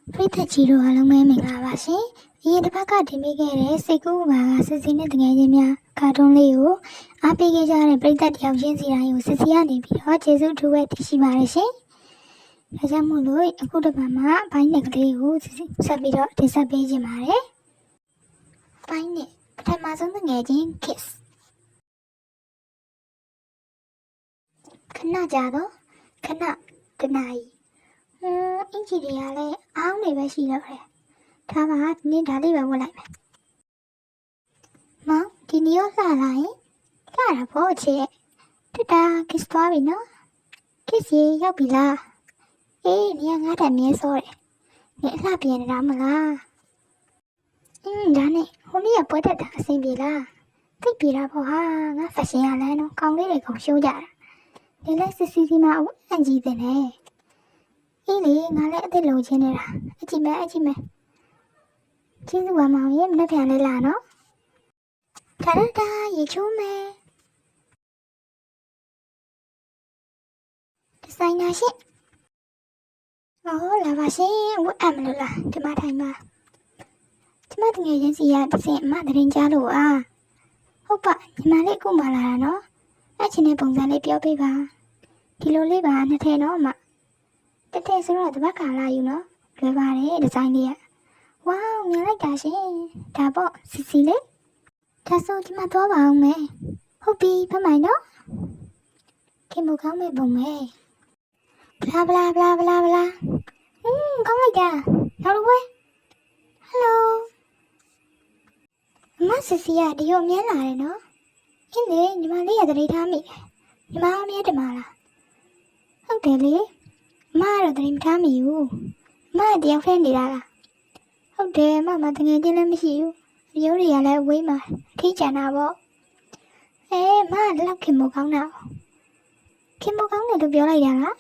ပရိသတ်ကြီးတို့အားလုံးပဲမင်္ဂလာပါရှင်။အရင်တစ်ပတ်ကတင်ပေးခဲ့တဲ့စိတ်ကူးပါကစစ်စီနဲ့တကယ်ချင်းများကာတွန်းလေးကိုအားပေးခဲ့ကြတဲ့ပရိသတ်တယောက်ချင်းစီတိုင်းကိုစစ်စီကနေပြီးတော့ကျေးဇူးထူးပဲတင်ရှိပါတယ်ရှင်။ဒါကြောင့်မို့လို့အခုတစ်ပတ်မှာဘိုင်းနဲ့ကလေးကိုဆက်ပြီးတော့တင်ဆက်ပေးခြင်းပါတယ်။ဘိုင်းနဲ့ပထမဆုံးတကယ်ချင်း kiss ခဏကြာတော့ခဏတနာရီအင်ဂျီတွေကလည်းအောင်းနေပဲရှိတော့တယ်။ဒါပါဒီနေ့ဒါလေးပဲဝတ်လိုက်မယ်။မောင်ဒီနေ့ရောလှလာရင်လှတာပေါ့ချစ်။တတာ kiss သွားပြီနော်။ kiss ရေရောက်ပြီလား။အေးနေငါ့တက်မြဲစောတယ်။နေအလှပြင်နေတာမလား။ဒါနဲ့ဟိုနေ့ကပွဲတက်တာအဆင်ပြေလား။သိပ်ပြေတာပေါ့ဟာငါဖက်ရှင်ရလမ်းတော့ကောင်းလေးတွေကုန်ရှိုးကြတာ။ဒီလက်စစ်စီစီမှာအဝတ်အင်ဂျီတင်နေ။အေးလေငါလည်းအသက်လုံးချင်းနေတာအကြည့်မဲကျေးဇူးပါမောင်ရေမနေ့ပြန်လေးလာနော်ဒါရေချိုးမယ်ဒီဇိုင်နာရှင်လာပါရှင်ဝတ်အပ်မလို့လားဒီမှာထိုင်ပါဒီမှာတကယ်ချင်းစီရတစ်စင်အမတရင်ကြားလို့ဟုတ်ပါညီမလေးအခုမှလာတာနော်အဲ့ချင်းတဲ့ပုံစံလေးပြောပေးပါဒီလိုလေးပါနှစ်ထဲနော်အမတက်တဲ့ဆိုတော့တပတ်ခါလာယူနော်လွယ်ပါတယ်ဒီဇိုင်းလေးဝေါမြင်လိုက်တာရှင်ဒါပေါ့စီလေးဒါဆိုဒီမှာသွားပါအောင်မယ်ဟုတ်ပြီဖမိုင်နော်ခင်မကောင်းမဲ့ပုံမဲ့ဘလာကောင်းလိုက်တာနောက်လို့ဝဲဟယ်လိုအမစီကဒီကိုမြင်လာတယ်နော်အင်းလေညီမလေးရတရေထားမိတယ်ညီမအောင်မြင်တယ်မလားဟုတ်တယ်လေအမကတော့တရင်မထားမိဘူးအမတယောက်ဖဲနေတာလားဟုတ်တယ်အမတကယ်ချင်းလည်းမရှိဘူးအယိုးတွေကလည်းဝေးမှာထိချန်တာပေါ့အမလောက်ခင်မကောင်းတာခင်မကောင်းတယ်လို့ပြောလိုက်ရလား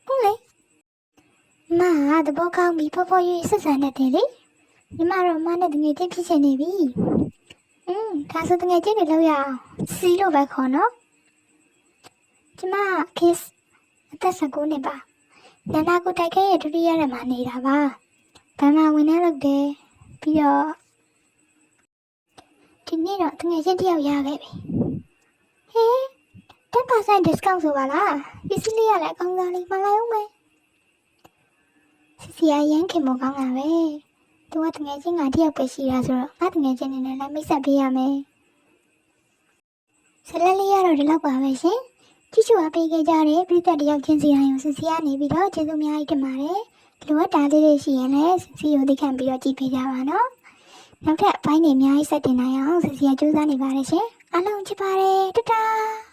ဟုတ်လေအမကတဘောကောင်းပြီးဖော်ဖော်ရွေးဆက်ဆံနေတယ်လေညီမတော့အမနဲ့တကယ်ချင်းဖြစ်ချင်နေပြီဒါဆိုတကယ်ချင်းတွေလောက်ရအောင်စီလို့ပဲခေါ်နော်ကျမ kiss အသက်19နှစ်ပါနာနာကိုတိုက်ခဲရဲ့ဒုတိယရက်မှာနေတာပါ။ဘာမှဝင်နေလို့တယ်ပြီးတော့ဒီနေ့တော့တကယ်ချင်းတယောက်ရခဲ့ပြီ။10% discount ဆိုပါလား။ပစ္စည်းလေးရလည်းအကောင်းစားလေးမလိုက်အောင်မယ်။စီရရန်ခင်မကောင်းတာပဲ။သူကတကယ်ချင်းငါတယောက်ပဲရှိတာဆိုတော့ငါတကယ်ချင်းနေနဲ့လည်းမိတ်ဆက်ပေးရမယ်။ဆက်လက်လေးရတော့ဒီလောက်ပါပဲရှင်။ကြည့်ချူအားပေးခဲ့ကြတဲ့ပရိသတ်တယောက်ချင်းစီတိုင်းကိုစစ်စီကနေပြီးတော့ကျေးဇူးအများကြီးတင်ပါတယ်။လိုအပ်တာလေးတွေရှိရင်လည်းစစ်စီကိုသိခံပြီးတော့ကြည့်ပေးကြပါနော်။နောက်ထပ်အပိုင်းတွေအများကြီးဆက်တင်နိုင်အောင်စစ်စီကကြိုးစားနေပါတယ်ရှင်။အားလုံးချစ်ပါတယ်တတား